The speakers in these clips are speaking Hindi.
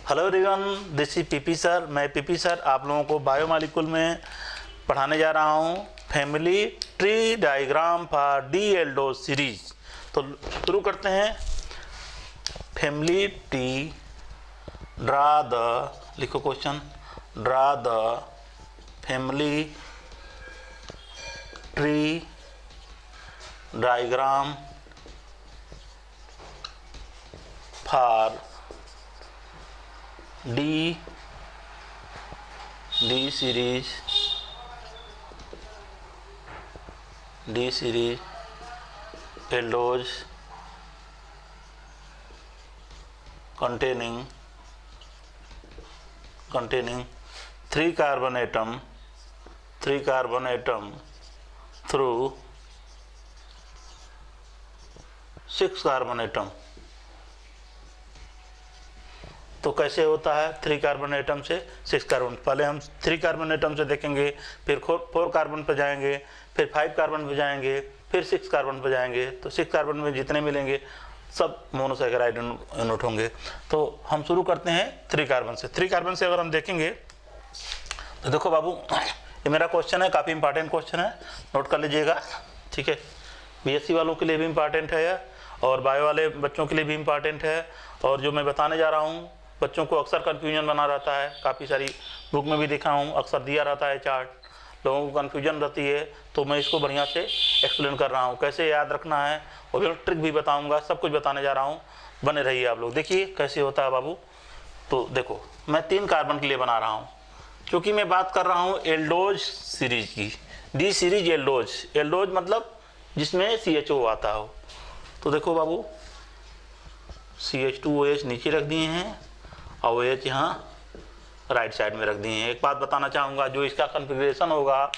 Hello everyone, this is PP sir. मैं पीपी सर आप लोगों को बायोमॉलिक्यूल में पढ़ाने जा रहा हूँ family tree diagram for D aldose series. तो शुरू करते हैं। फैमिली ट्री, ड्रा द, लिखो question, draw the family tree diagram for D series aldose containing 3 carbon atom through 6 carbon atom। तो कैसे होता है 3 कार्बन एटम से 6 कार्बन। पहले हम 3 कार्बन एटम से देखेंगे, फिर 4 कार्बन पर जाएंगे, फिर 5 कार्बन पर जाएंगे, फिर 6 कार्बन पर जाएंगे। तो 6 कार्बन में जितने मिलेंगे सब मोनोसैकेराइड यूनिट होंगे। तो हम शुरू करते हैं 3 कार्बन से। 3 कार्बन से अगर हम देखेंगे तो देखो बाबू, ये मेरा क्वेश्चन है, काफ़ी इंपॉर्टेंट क्वेश्चन है, नोट कर लीजिएगा, ठीक है। बीएससी वालों के लिए भी इम्पॉर्टेंट है और बायो वाले बच्चों के लिए भी इम्पॉर्टेंट है। और जो मैं बताने जा रहा हूँ बच्चों को अक्सर कन्फ्यूजन बना रहता है, काफ़ी सारी बुक में भी देखा हूँ, अक्सर दिया रहता है चार्ट, लोगों को कन्फ्यूजन रहती है। तो मैं इसको बढ़िया से एक्सप्लेन कर रहा हूँ, कैसे याद रखना है और ट्रिक भी बताऊँगा, सब कुछ बताने जा रहा हूँ। बने रहिए आप लोग, देखिए कैसे होता है बाबू। तो देखो मैं 3 कार्बन के लिए बना रहा हूँ, क्योंकि मैं बात कर रहा हूँ एल्डोज सीरीज की। डी सीरीज एल्डोज मतलब जिसमें CHO आता हो। तो देखो बाबू, CH2OH नीचे रख दिए हैं और OH यहाँ राइट साइड में रख दिए हैं। एक बात बताना चाहूँगा, जो इसका कन्फिग्रेशन होगा,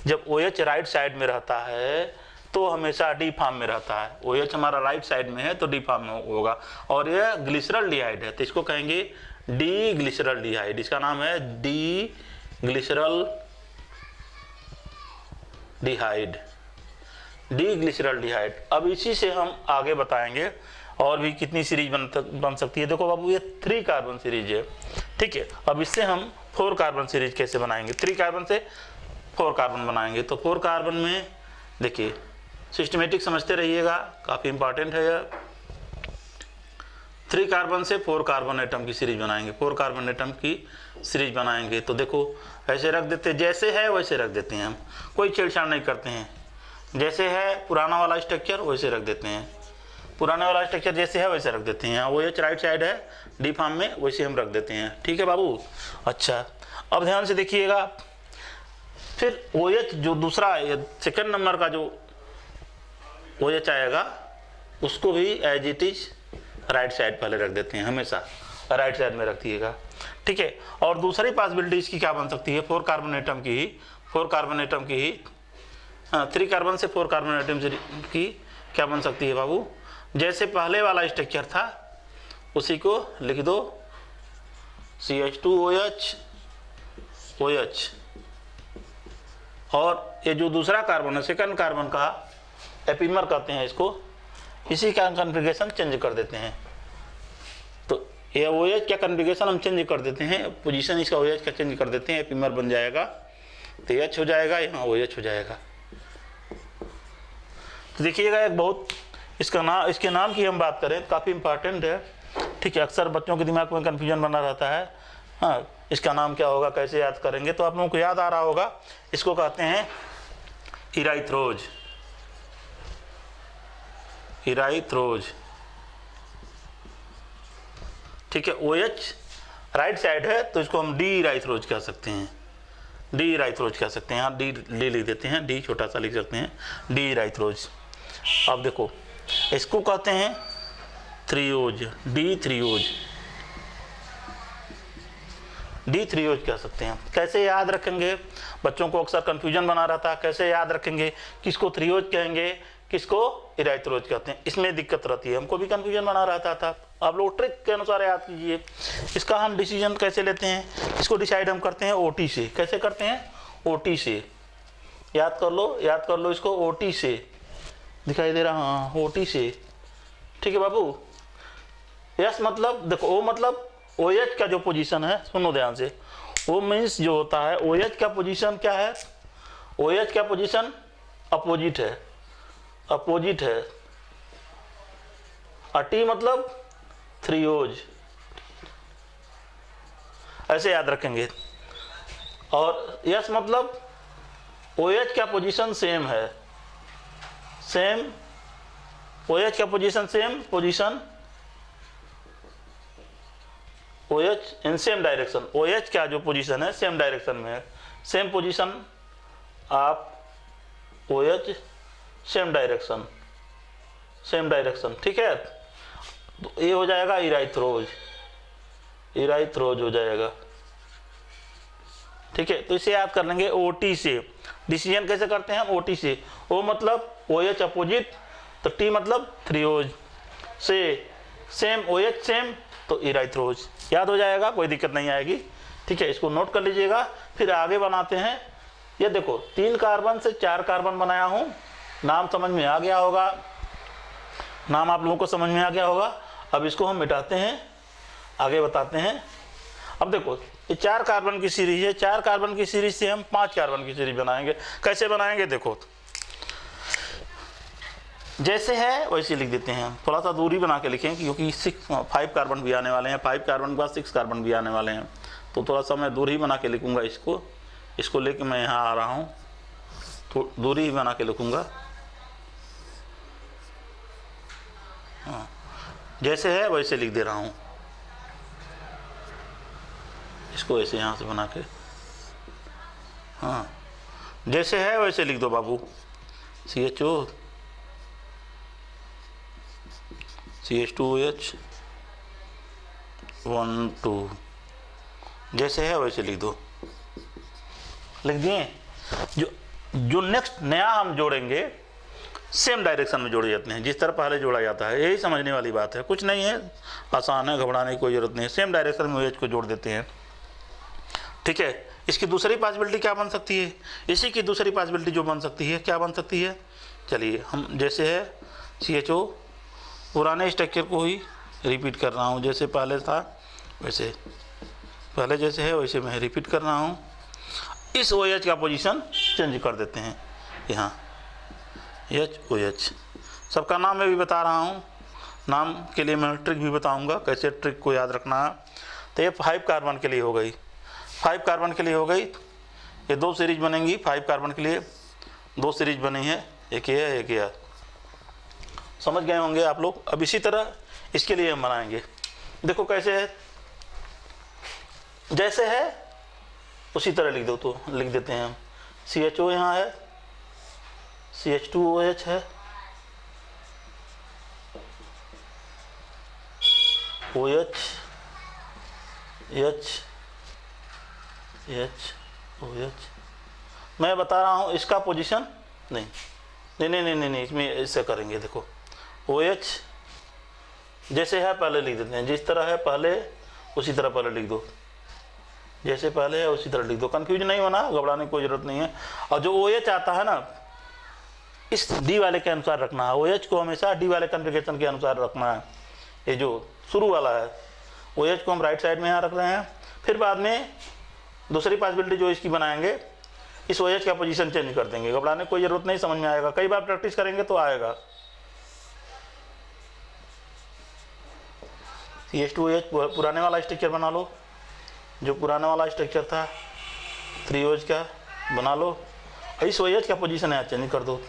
जब OH राइट साइड में रहता है तो हमेशा डी फॉर्म में रहता है। OH हमारा राइट साइड में है तो डी फॉर्म में होगा। और यह ग्लिसरल डिहाइड है तो इसको कहेंगे डी ग्लिसरल डिहाइड। इसका नाम है डी ग्लिसरल डिहाइड। अब इसी से हम आगे बताएंगे और भी कितनी सीरीज बन सकती है। देखो बाबू, ये 3 कार्बन सीरीज है, ठीक है। अब इससे हम 4 कार्बन सीरीज कैसे बनाएंगे। 3 कार्बन से 4 कार्बन बनाएंगे। तो 4 कार्बन में देखिए, सिस्टमेटिक समझते रहिएगा, काफ़ी इंपॉर्टेंट है यह। 3 कार्बन से 4 कार्बन एटम की सीरीज बनाएंगे, 4 कार्बन एटम की सीरीज बनाएंगे। तो देखो ऐसे रख देते, जैसे है वैसे रख देते हैं हम, कोई छेड़छाड़ नहीं करते हैं। जैसे है पुराना वाला स्ट्रक्चर वैसे रख देते हैं, पुराने वाला स्ट्रक्चर जैसे है वैसे रख देते हैं। OH राइट साइड है डी फॉर्म में, वैसे हम रख देते हैं, ठीक है बाबू। अच्छा, अब ध्यान से देखिएगा, फिर OH जो दूसरा सेकंड नंबर का जो OH आएगा उसको भी as it is right side पहले रख देते हैं, हमेशा राइट साइड में रखिएगा, ठीक है। और दूसरी पॉसिबिलिटी इसकी क्या बन सकती है, 4 कार्बन एटम की ही 3 कार्बन से 4 कार्बन एटम की क्या बन सकती है बाबू। जैसे पहले वाला स्ट्रक्चर था उसी को लिख दो, CH2OH और ये जो दूसरा कार्बन है सेकंड कार्बन का एपिमर कहते हैं इसको, इसी का कॉन्फ़िगरेशन चेंज कर देते हैं। तो ये OH का कॉन्फ़िगरेशन हम चेंज कर देते हैं, पोजीशन इसका OH का चेंज कर देते हैं, एपिमर बन जाएगा तो H हो जाएगा, यहाँ OH हो जाएगा। तो देखिएगा एक बहुत इसके नाम की हम बात करें, काफ़ी इंपॉर्टेंट है, ठीक है। अक्सर बच्चों के दिमाग में कन्फ्यूजन बना रहता है, हाँ इसका नाम क्या होगा, कैसे याद करेंगे। तो आप लोगों को याद आ रहा होगा, इसको कहते हैं इराइथ्रोज, ठीक है। OH राइट साइड है तो इसको हम डी इराइथ्रोज कह सकते हैं, यहाँ डी लिख देते हैं, डी छोटा सा लिख सकते हैं, डी इराइथ्रोज। अब देखो इसको कहते हैं थ्रियोज, डी थ्रियोज कह सकते हैं। कैसे याद रखेंगे, बच्चों को अक्सर कंफ्यूजन बना रहता है, कैसे याद रखेंगे, किसको थ्रियोज कहेंगे, किसको इराइथ्रोज कहते हैं, इसमें दिक्कत रहती है। हमको भी कंफ्यूजन बना रहता था, आप लोग ट्रिक के अनुसार याद कीजिए। इसका हम डिसीजन कैसे लेते हैं, इसको डिसाइड हम करते हैं OT से। कैसे करते हैं, OT से। याद कर लो इसको, OT से दिखाई दे रहा, हाँ OT से, ठीक है बाबू। यस मतलब देखो, ओ मतलब OH का जो पोजीशन है, सुनो ध्यान से, वो मीन्स जो होता है OH का पोजीशन क्या है, OH का पोजीशन अपोजिट है, अपोजिट है, और T मतलब 3O's, ऐसे याद रखेंगे। और S मतलब OH का पोजीशन सेम है, सेम, OH का position same, position OH in same direction, OH का जो पोजीशन है सेम डायरेक्शन में है, सेम पोजीशन आप OH same direction, same direction, ठीक है। तो ये हो जाएगा इराइथ्रोज, इराइथ्रोज हो जाएगा, ठीक है। तो इसे याद कर लेंगे OT से। डिसीजन कैसे करते हैं हम, OT से। O मतलब OH अपोजिट, तो T मतलब 3O's से, सेम OH सेम, तो इराइथ्रोज, याद हो जाएगा, कोई दिक्कत नहीं आएगी, ठीक है। इसको नोट कर लीजिएगा। फिर आगे बनाते हैं। ये देखो 3 कार्बन से 4 कार्बन बनाया हूं, नाम समझ में आ गया होगा, नाम आप लोगों को समझ में आ गया होगा। अब इसको हम मिटाते हैं, आगे बताते हैं। अब देखो ये 4 कार्बन की सीरीज है, 4 कार्बन की सीरीज से हम 5 कार्बन की सीरीज बनाएंगे। कैसे बनाएंगे देखो, जैसे है वैसे लिख देते हैं, थोड़ा सा दूरी बना के लिखें क्योंकि 5 कार्बन भी आने वाले हैं, 5 कार्बन के बाद 6 कार्बन भी आने वाले हैं, तो थोड़ा सा मैं दूरी बना के लिखूंगा। इसको लेके मैं यहाँ आ रहा हूँ, तो दूरी ही बना के लिखूंगा। हाँ, जैसे है वैसे लिख दे रहा हूँ, इसको ऐसे यहाँ से बना के, हाँ जैसे है वैसे लिख दो बाबू। CHO CH2OH 1 2, जैसे है वैसे लिख दो, लिख दिए। जो नेक्स्ट नया हम जोड़ेंगे सेम डायरेक्शन में जोड़े जाते हैं, जिस तरह पहले जोड़ा जाता है, यही समझने वाली बात है, कुछ नहीं है, आसान है, घबराने की कोई जरूरत नहीं है। सेम डायरेक्शन में OH को जोड़ देते हैं, ठीक है। इसकी दूसरी पॉसिबिलिटी क्या बन सकती है, इसी की दूसरी पॉसिबिलिटी जो बन सकती है, क्या बन सकती है, चलिए हम जैसे है CHO, पुराने स्ट्रक्चर को ही रिपीट कर रहा हूँ, जैसे पहले था वैसे, पहले जैसे है वैसे मैं रिपीट कर रहा हूँ। इस OH का पोजीशन चेंज कर देते हैं, यहाँ HOH, सबका नाम मैं भी बता रहा हूँ, नाम के लिए मैं ट्रिक भी बताऊँगा कैसे ट्रिक को याद रखना है। तो ये 5 कार्बन के लिए हो गई, 5 कार्बन के लिए हो गई, ये 2 सीरीज बनेंगी, 5 कार्बन के लिए 2 सीरीज बनी है, एक ये है एक ये, समझ गए होंगे आप लोग। अब इसी तरह इसके लिए हम बनाएंगे, देखो कैसे है, जैसे है उसी तरह लिख दो, तो लिख देते हैं हम। CHO यहाँ है, CH2OH है, OH OH, मैं बता रहा हूँ इसका पोजीशन नहीं, इसमें ऐसे करेंगे, देखो OH जैसे है पहले लिख देते हैं, जिस तरह है पहले उसी तरह पहले लिख दो, जैसे पहले है उसी तरह लिख दो, कंफ्यूज नहीं होना, घबराने की कोई जरूरत नहीं है। और जो OH आता है ना, इस D वाले के अनुसार रखना है, OH को हमेशा D वाले कॉन्फ़िगरेशन के अनुसार रखना है। ये जो शुरू वाला है OH को हम राइट साइड में यहाँ रख रहे हैं, फिर बाद में दूसरी पॉसिबिलिटी जो इसकी बनाएंगे, इस OH का पोजीशन चेंज कर देंगे, घबराने की कोई जरूरत नहीं, समझ में आएगा, कई बार प्रैक्टिस करेंगे तो आएगा। CH2OH पुराने वाला स्ट्रक्चर बना लो, जो पुराना वाला स्ट्रक्चर था 3O's का बना लो, इस OH का पोजीशन यहाँ चेंज कर दो,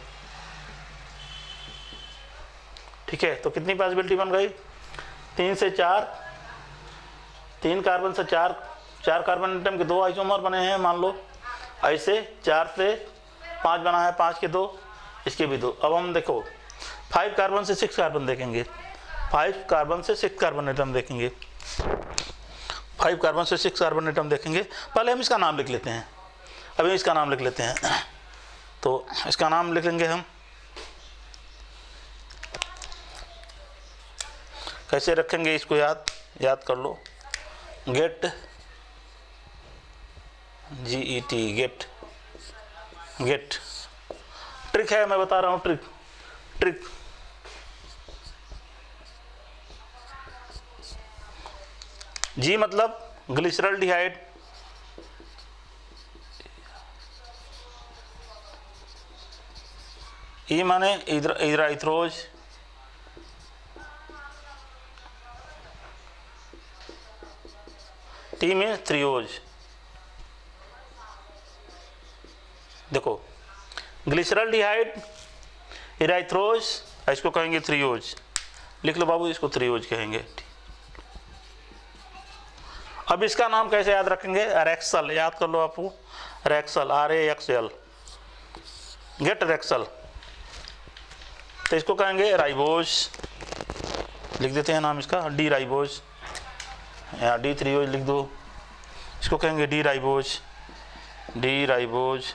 ठीक है। तो कितनी पॉसिबिलिटी बन गई, 3 से 4, 3 कार्बन से 4 कार्बन एटम के 2 आइसोमर बने हैं मान लो, ऐसे 4 से 5 बना है, 5 के 2, इसके भी 2। अब हम देखो 5 कार्बन से 6 कार्बन देखेंगे, 5 कार्बन से 6 कार्बन एटम देखेंगे, 5 कार्बन से 6 कार्बन एटम देखेंगे। पहले हम इसका नाम लिख लेते हैं, अभी इसका नाम लिख लेते हैं, तो इसका नाम लिख लेंगे हम, कैसे रखेंगे इसको, याद कर लो, गेट, GET, गेट। ट्रिक है, मैं बता रहा हूँ, ट्रिक जी मतलब ग्लिसरॉल्डिहाइड, ई माने इथराइथ्रोज, टी मीन्स थ्रियोज। देखो ग्लिसरॉल्डिहाइड, इराइथ्रोज, इसको कहेंगे थ्रियोज। लिख लो बाबू, इसको थ्रियोज कहेंगे। अब इसका नाम कैसे याद रखेंगे? रेक्सल, याद कर लो आपको, रेक्सल, RAXL, गेट रेक्सल। तो इसको कहेंगे राइबोज, लिख देते हैं नाम इसका, डी राइबोज, या डी थ्रियोज लिख दो। इसको कहेंगे D ribose, D ribose,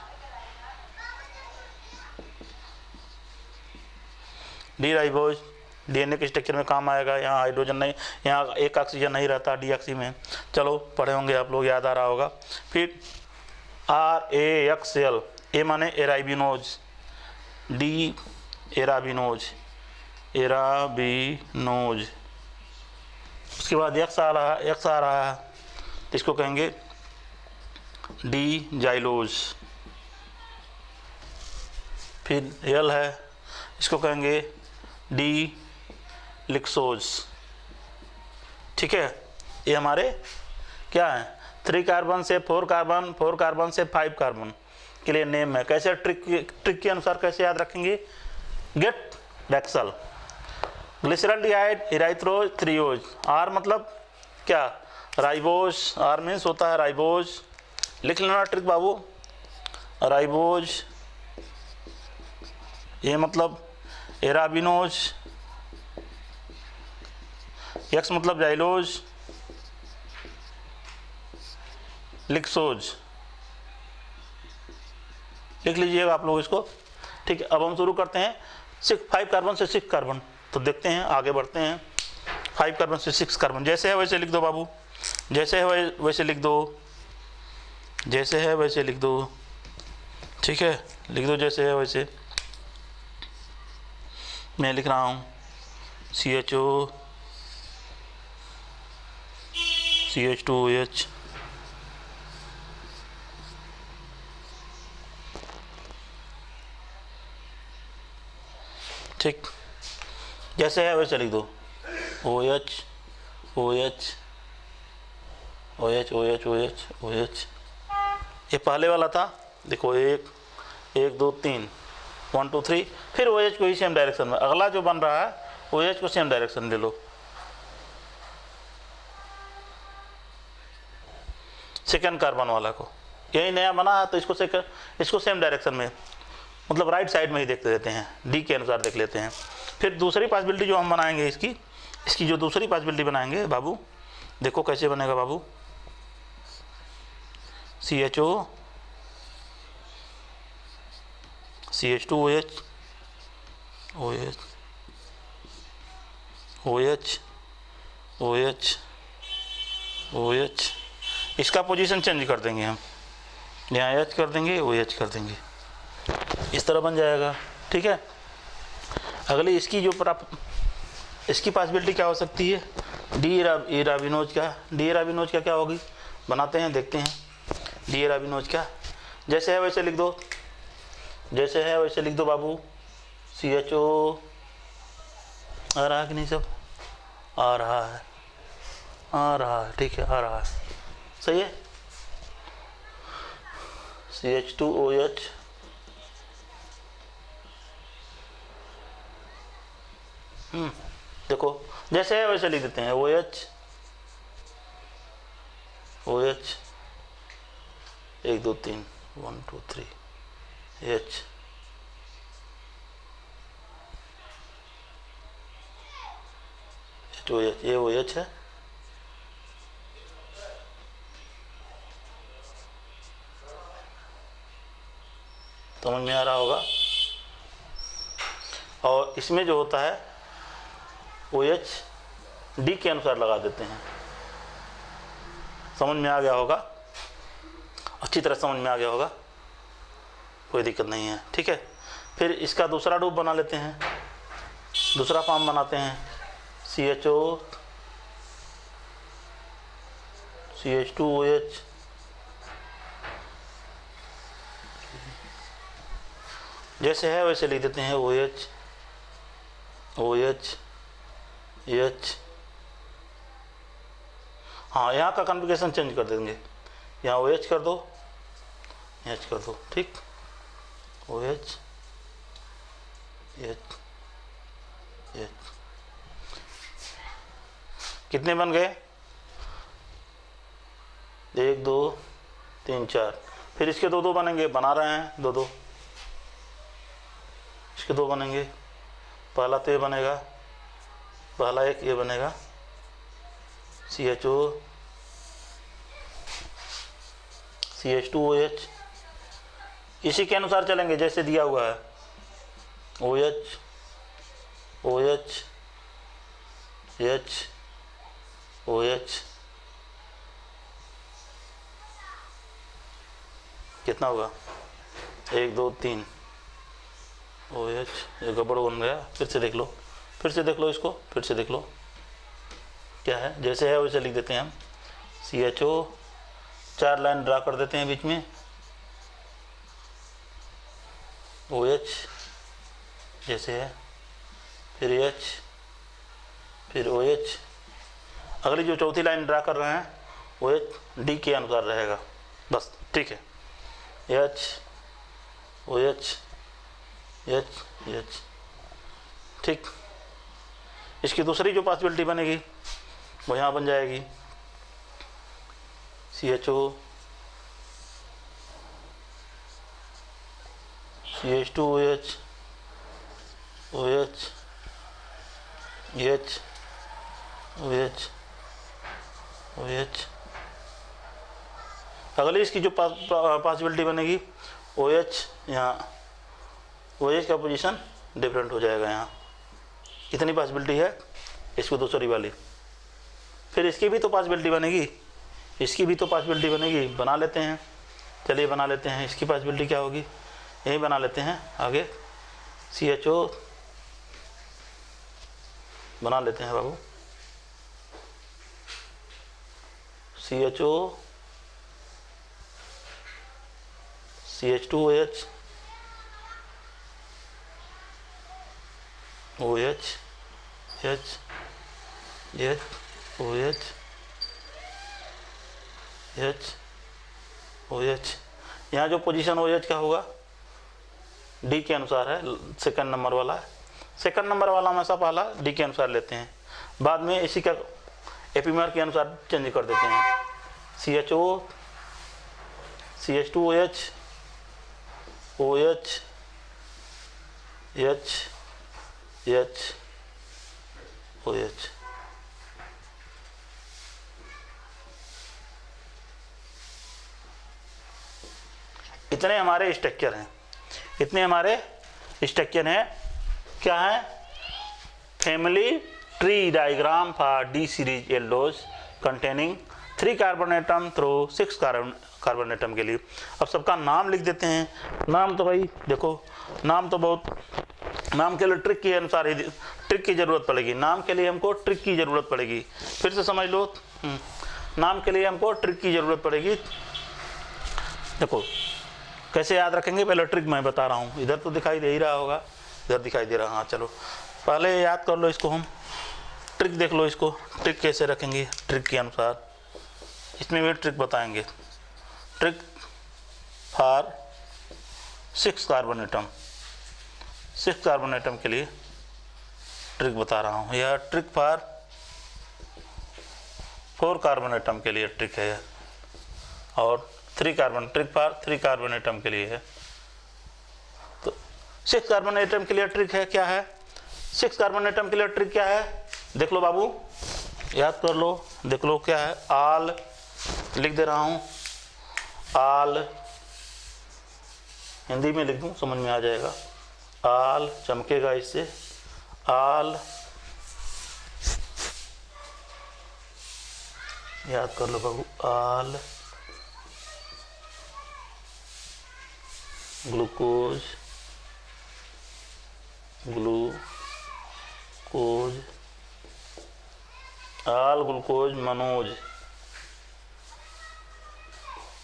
D ribose DNA के स्ट्रक्चर में काम आएगा। यहाँ हाइड्रोजन नहीं, यहाँ एक ऑक्सीजन नहीं रहता डीऑक्सी में। चलो पढ़े होंगे आप लोग, याद आ रहा होगा। फिर RAXL, ए माने एराबिनोज, डी एराबिनोज, एराबिनोज। उसके बाद एक्स आ रहा है, तो इसको कहेंगे डी जाइलोज। फिर एल है, इसको कहेंगे डी लिक्सोज। ठीक है, ये हमारे क्या है, 3 कार्बन से 4 कार्बन, 4 कार्बन से 5 कार्बन के लिए नेम है। कैसे ट्रिक के अनुसार कैसे याद रखेंगे? गेट रेक्सल, ग्लिसरॉल्डिहाइड, इराइथ्रोज, थ्रियोज। आर मतलब क्या? राइबोज, आर मीन्स होता है राइबोज। लिख लेना ट्रिक बाबू, राइबोज। ये मतलब एराबिनोज, एक्स मतलब जाइलोज, लिक्सोज। लिख लीजिएगा आप लोग इसको। ठीक है, अब हम शुरू करते हैं 5 कार्बन से 6 कार्बन। तो देखते हैं, आगे बढ़ते हैं। 5 कार्बन से 6 कार्बन, जैसे है वैसे लिख दो बाबू, जैसे है वैसे लिख दो, जैसे है वैसे लिख दो। ठीक है, लिख दो जैसे है वैसे। मैं लिख रहा हूँ CHO, CH2OH, ठीक, जैसे है वैसे लिख दो। OH, OH, OH, OH, OH, OH। ये पहले वाला था, देखो 1 2 3, 1 2 3। फिर OH को ही सेम डायरेक्शन में, अगला जो बन रहा है OH को सेम डायरेक्शन ले लो। सेकेंड कार्बन वाला को, यही नया बना है तो इसको सेम डायरेक्शन में, मतलब राइट साइड में ही देखते रहते हैं, डी के अनुसार देख लेते हैं। फिर दूसरी पॉसिबिलिटी जो हम बनाएंगे, इसकी जो दूसरी पॉसिबिलिटी बनाएंगे बाबू, देखो कैसे बनेगा बाबू। CHO, CH2OH, OH, OH, OH, OH। इसका पोजीशन चेंज कर देंगे हम, यहाँ H कर देंगे, OH कर देंगे, इस तरह बन जाएगा। ठीक है, अगली इसकी जो इसकी पॉसिबिलिटी क्या हो सकती है? डी एराबिनोज का। डी एराबिनोज का क्या होगी, बनाते हैं, देखते हैं। डी एराबिनोज का जैसे है वैसे लिख दो, जैसे है वैसे लिख दो बाबू। CHO आ रहा है कि नहीं? सब आ रहा है, आ रहा है, ठीक है, आ रहा है, सही है। CH2OH, देखो जैसे है वैसे लिख देते हैं। OH, OH, 1 2 3, 1 2 3, H, OH, ये OH है, समझ में आ रहा होगा। और इसमें जो होता है OH D के अनुसार लगा देते हैं। समझ में आ गया होगा, अच्छी तरह समझ में आ गया होगा, कोई दिक्कत नहीं है। ठीक है, फिर इसका दूसरा रूप बना लेते हैं, दूसरा फॉर्म बनाते हैं। CHO, CH2OH, जैसे है वैसे लिख देते हैं OH OH H। हाँ, यहाँ का कॉन्फ़िगरेशन चेंज कर देंगे, यहाँ OH कर दो, H कर दो, ठीक। OH H H, कितने बन गए? 1 2 3 4। फिर इसके 2 2 बनेंगे, बना रहे हैं 2 2, इसके 2 बनेंगे। पहला तो ये बनेगा, पहला एक ये बनेगा CHO CH2OH, इसी के अनुसार चलेंगे जैसे दिया हुआ है। OH OH H OH, कितना होगा? 1 2 3 OH, ये गड़बड़ बन गया, फिर से देख लो, फिर से देख लो इसको, फिर से देख लो क्या है, जैसे है वैसे लिख देते हैं हम। CHO, 4 लाइन ड्रा कर देते हैं बीच में, OH जैसे है, फिर H, फिर OH। अगली जो चौथी लाइन ड्रा कर रहे हैं OH D के अनुसार रहेगा, बस, ठीक है। H OH H H, ठीक। इसकी दूसरी जो पॉसिबिलिटी बनेगी वो यहाँ बन जाएगी CHO CH2OH OH H OH OH। अगली इसकी जो पॉसिबिलिटी बनेगी OH, यहाँ OH का पोजीशन डिफरेंट हो जाएगा, यहाँ इतनी पॉसिबिलिटी है, इसको दूसरी वाली। फिर इसकी भी तो पॉसिबिलिटी बनेगी, इसकी भी तो पॉसिबिलिटी बनेगी, बना लेते हैं, चलिए बना लेते हैं। इसकी पॉसिबिलिटी क्या होगी, यही बना लेते हैं आगे। CHO बना लेते हैं बाबू, CHO CH2OH OH H H OH H OH। यहाँ जो पोजीशन OH का होगा D के अनुसार है, सेकंड नंबर वाला है, सेकंड नंबर वाला हमेशा पहला D के अनुसार लेते हैं, बाद में इसी का एपीमर के अनुसार चेंज कर देते हैं। CHO CH2OH OH H H OH। इतने हमारे स्ट्रक्चर हैं, इतने हमारे स्ट्रक्चर हैं। क्या है? Family tree diagram for D series aldose containing 3 carbon atom through 6 carbon atom के लिए। अब सबका नाम लिख देते हैं। नाम तो भाई देखो, नाम तो बहुत, नाम के लिए ट्रिक के अनुसार ही ट्रिक की ज़रूरत पड़ेगी, नाम के लिए हमको ट्रिक की ज़रूरत पड़ेगी। फिर से समझ लो, नाम के लिए हमको ट्रिक की ज़रूरत पड़ेगी। देखो कैसे याद रखेंगे, पहले ट्रिक मैं बता रहा हूँ। इधर तो दिखाई दे ही रहा होगा, इधर दिखाई दे रहा, हाँ चलो पहले याद कर लो इसको, हम ट्रिक देख लो इसको, ट्रिक कैसे रखेंगे, ट्रिक के अनुसार इसमें भी ट्रिक बताएंगे। Trick for 6 carbon atom, 6 carbon atom के लिए ट्रिक बता रहा हूँ। यह ट्रिक फॉर 4 कार्बन एटम के लिए ट्रिक है, और 3 carbon, trick for 3 carbon atom के लिए है। तो 6 कार्बन एटम के लिए ट्रिक है, क्या है 6 कार्बन एटम के लिए ट्रिक क्या है, देख लो बाबू, याद कर लो, देख लो क्या है। आल लिख दे रहा हूँ, आल हिंदी में लिख दूँ, समझ में आ जाएगा। आल चमकेगा इससे, आल याद कर लो बाबू, आल ग्लूकोज, ग्लूकोज, आल ग्लूकोज मनोज,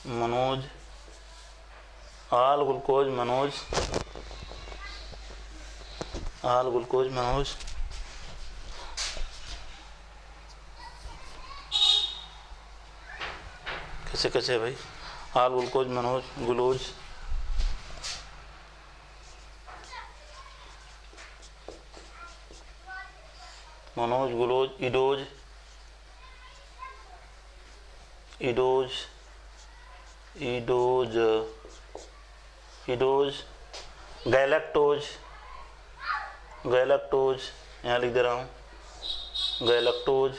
मनोज, आल ग्लूकोज मनोज, आल ग्लूकोज मनोज, कैसे कैसे है भाई, आल glucose Manoj glucose, Manoj glucose, idose, idose, idose, idose, galactose, galactose, यहाँ लिख दे रहा हूँ, गैलेक्टोज,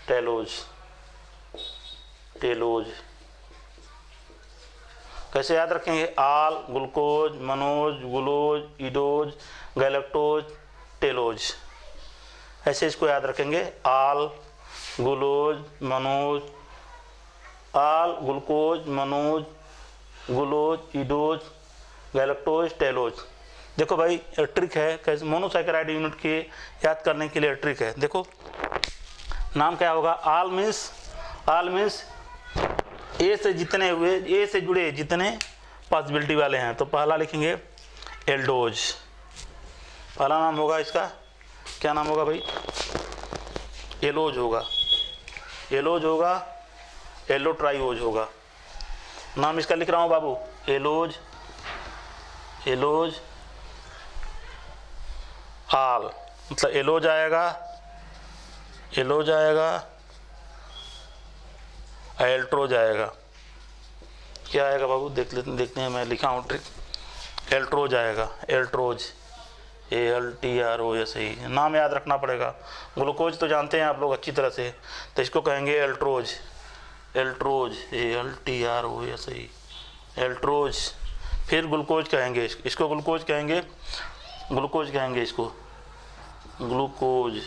टेलोज, टेलोज। कैसे याद रखेंगे, आल ग्लूकोज मनोज ग्लूकोज, इडोज, गैलेक्टोज, टेलोज, ऐसे इसको याद रखेंगे, आल ग्लूकोज मनोज, आल ग्लूकोज मनोज ग्लूकोज, इडोज, गैलेक्टोज, टेलोज। देखो भाई ट्रिक है, कैसे मोनोसैकेराइड यूनिट के याद करने के लिए ट्रिक है। देखो नाम क्या होगा, आल मीन्स ए से जितने हुए, ए से जुड़े जितने पॉसिबिलिटी वाले हैं, तो पहला लिखेंगे एल्डोज, पहला नाम होगा इसका, क्या नाम होगा भाई, एलोज होगा, एलोज होगा, एलोट्राइओज होगा, नाम इसका लिख रहा हूँ बाबू, एलोज, एलोज, आल, मतलब एलोज आएगा, एलोज आएगा, एल्ट्रोज आएगा, क्या आएगा बाबू, देखते हैं, मैं लिखा हूँ ट्रिक, एल्ट्रोज आएगा, एल्ट्रोज, ALTROS, ही नाम याद रखना पड़ेगा। ग्लूकोज तो जानते हैं आप लोग अच्छी तरह से, तो इसको कहेंगे एल्ट्रोज, एल्ट्रोज, ALTROS, ही एल्ट्रोज। फिर ग्लूकोज कहेंगे, इसको ग्लूकोज कहेंगे, ग्लूकोज कहेंगे इसको, ग्लूकोज,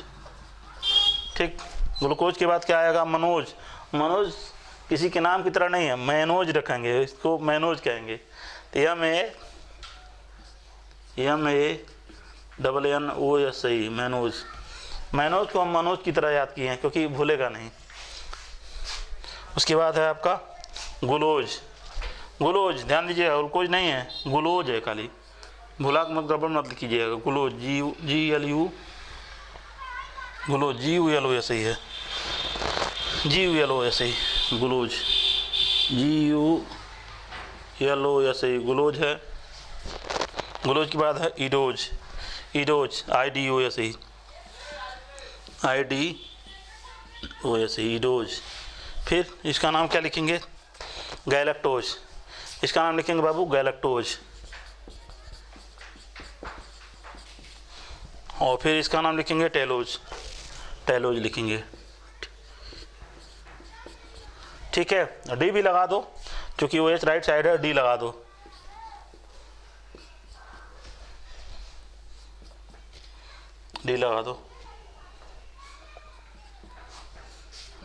ठीक। ग्लूकोज के बाद क्या आएगा, मनोज, मनोज किसी के नाम की तरह नहीं है, मैनोज रखेंगे, इसको मैनोज कहेंगे, तो MANNOS, मैनोज, मैनोज को हम मनोज की तरह याद किए हैं क्योंकि भूलेगा नहीं। उसके बाद है आपका ग्लूकोज, ग्लूकोज ध्यान दीजिएगा, ग्लूकोज नहीं है, ग्लूकोज है खाली, भूला मत, गड़बड़ मत कीजिएगा, ग्लूकोज, GLU, ग्लूकोज, GULOS ही है, GULOS ही, ग्लूकोज, GULOS ही ग्लूकोज है। ग्लूकोज के बाद है इडोज, इडोज, IDOS ही, IDOS ही, इडोज। फिर इसका नाम क्या लिखेंगे, गैलेक्टोज, इसका नाम लिखेंगे बाबू गैलेक्टोज, और फिर इसका नाम लिखेंगे टेलोज, टेलोज लिखेंगे, ठीक है। डी भी लगा दो, क्योंकि OH राइट साइड है, डी लगा दो, डी लगा दो,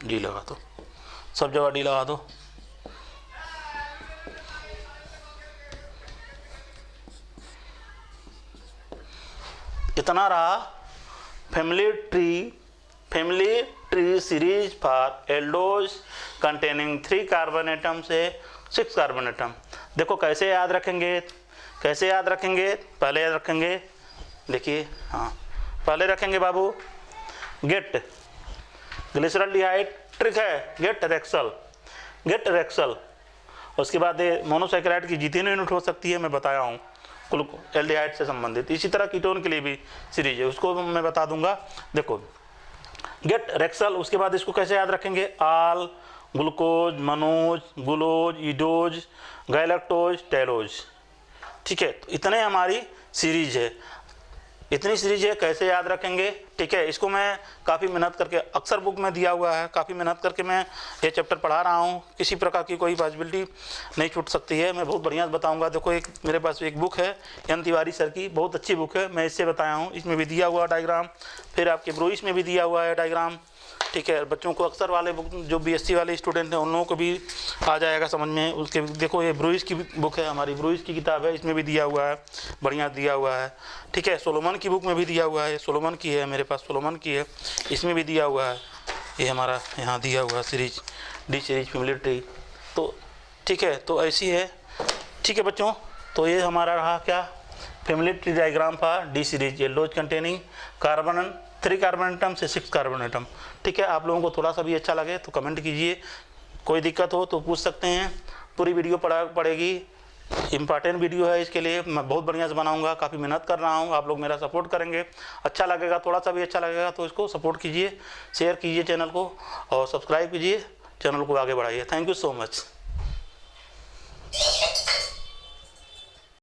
डी लगा दो, सब जगह डी लगा दो। इतना रहा family tree series for aldose containing 3 carbon atom से 6 कार्बन एटम। देखो कैसे याद रखेंगे, कैसे याद रखेंगे, पहले याद रखेंगे, देखिए, हाँ पहले रखेंगे बाबू, गेट ग्लिसरॉल्डिहाइड, ट्रिक है, गेट रेक्सल, गेट रेक्सल। उसके बाद मोनोसैकेराइड की जितनी यूनिट हो सकती है मैं बताया हूँ, एल्डिहाइड से संबंधित। इसी तरह कीटोन के लिए भी सीरीज है, उसको मैं बता दूंगा। देखो गेट रेक्सल, उसके बाद इसको कैसे याद रखेंगे, आल ग्लूकोज मनोज ग्लूकोज, इडोज, गैलेक्टोज, टेलोज, ठीक है। तो इतने हमारी सीरीज है, इतनी सीरीज है, कैसे याद रखेंगे, ठीक है। इसको मैं काफ़ी मेहनत करके, अक्सर बुक में दिया हुआ है, काफ़ी मेहनत करके मैं ये चैप्टर पढ़ा रहा हूँ, किसी प्रकार की कोई पॉसिबिलिटी नहीं छूट सकती है, मैं बहुत बढ़िया बताऊँगा। देखो एक मेरे पास एक बुक है एन तिवारी सर की, बहुत अच्छी बुक है, मैं इससे बताया हूँ, इसमें भी दिया हुआ डायग्राम, फिर आपके ब्रोइस में भी दिया हुआ है डायग्राम, ठीक है। बच्चों को अक्सर वाले बुक जो बीएससी वाले स्टूडेंट हैं उन लोगों को भी आ जाएगा समझ में। उसके देखो ये ब्रूइस की बुक है, हमारी ब्रूइस की किताब है, इसमें भी दिया हुआ है, बढ़िया दिया हुआ है। ठीक है, सोलोमन की बुक में भी दिया हुआ है, सोलोमन की है, मेरे पास सोलोमन की है, इसमें भी दिया हुआ है। ये हमारा यहाँ दिया हुआ series, D series family tree. तो ठीक है, तो ऐसी है। ठीक है बच्चों, तो ये हमारा रहा क्या, family tree diagram for D series, yellows containing carbon 3 carbon atom से 6 कार्बन एटम। ठीक है, आप लोगों को थोड़ा सा भी अच्छा लगे तो कमेंट कीजिए, कोई दिक्कत हो तो पूछ सकते हैं। पूरी वीडियो पड़ेगी, इंपॉर्टेंट वीडियो है, इसके लिए मैं बहुत बढ़िया से बनाऊंगा, काफ़ी मेहनत कर रहा हूँ। आप लोग मेरा सपोर्ट करेंगे, अच्छा लगेगा, थोड़ा सा भी अच्छा लगेगा तो इसको सपोर्ट कीजिए, शेयर कीजिए चैनल को और सब्सक्राइब कीजिए, चैनल को आगे बढ़ाइए। Thank you so much.